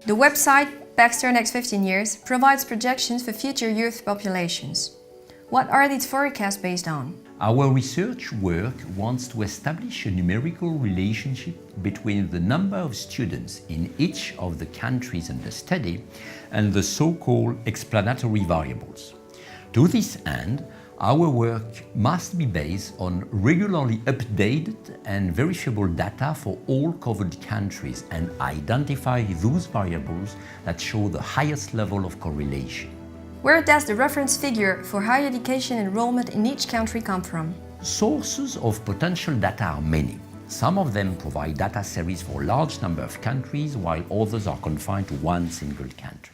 The website PAXTER Next15years provides projections for future youth populations. What are these forecasts based on? Our research work wants to establish a numerical relationship between the number of students in each of the countries under study and the so-called explanatory variables. To this end, our work must be based on regularly updated and verifiable data for all covered countries and identify those variables that show the highest level of correlation. Where does the reference figure for higher education enrollment in each country come from? Sources of potential data are many. Some of them provide data series for a large number of countries, while others are confined to one single country.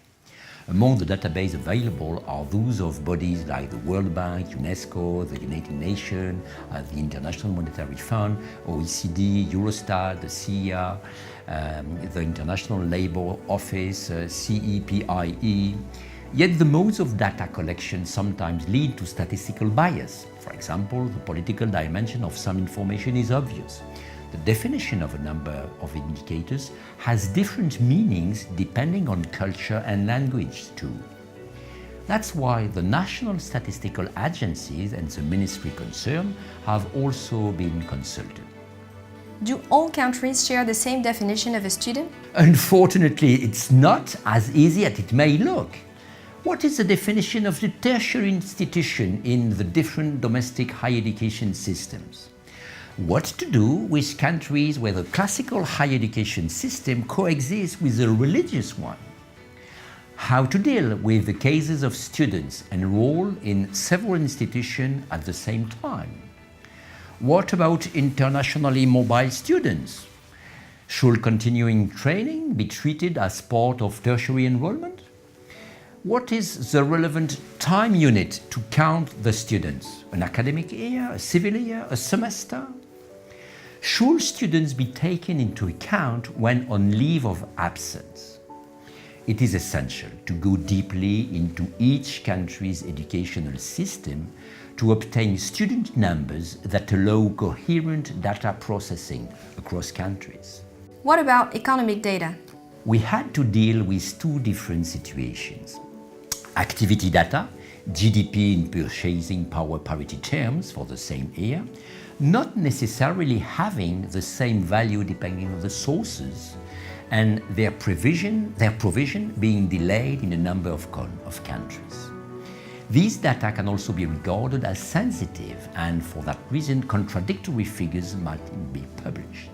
Among the databases available are those of bodies like the World Bank, UNESCO, the United Nations, the International Monetary Fund, OECD, Eurostat, the CIA, the International Labour Office, CEPIE. Yet the modes of data collection sometimes lead to statistical bias. For example, the political dimension of some information is obvious. The definition of a number of indicators has different meanings depending on culture and language too. That's why the national statistical agencies and the ministry concerned have also been consulted. Do all countries share the same definition of a student? Unfortunately, it's not as easy as it may look. What is the definition of the tertiary institution in the different domestic higher education systems? What to do with countries where the classical higher education system coexists with the religious one? How to deal with the cases of students enrolled in several institutions at the same time? What about internationally mobile students? Should continuing training be treated as part of tertiary enrollment? What is the relevant time unit to count the students? An academic year, a civil year, a semester? Should students be taken into account when on leave of absence? It is essential to go deeply into each country's educational system to obtain student numbers that allow coherent data processing across countries. What about economic data? We had to deal with two different situations. Activity data, GDP in purchasing power parity terms for the same year, not necessarily having the same value depending on the sources, and their provision being delayed in a number of countries. These data can also be regarded as sensitive, and for that reason contradictory figures might be published.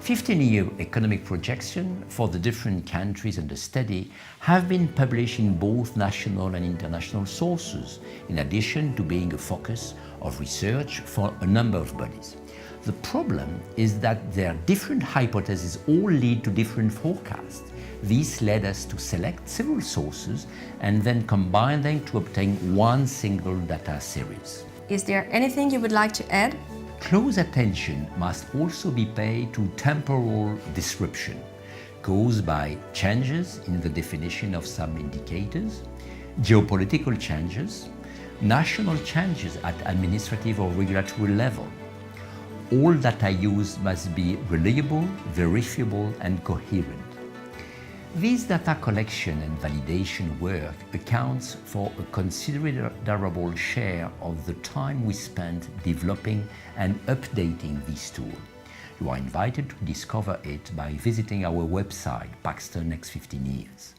15-year economic projections for the different countries under study have been published in both national and international sources, in addition to being a focus of research for a number of bodies. The problem is that their different hypotheses all lead to different forecasts. This led us to select several sources and then combine them to obtain one single data series. Is there anything you would like to add? Close attention must also be paid to temporal disruption caused by changes in the definition of some indicators, geopolitical changes, national changes at administrative or regulatory level. All data used must be reliable, verifiable, and coherent. This data collection and validation work accounts for a considerable share of the time we spend developing and updating this tool. You are invited to discover it by visiting our website, PAXTER Next 15 Years.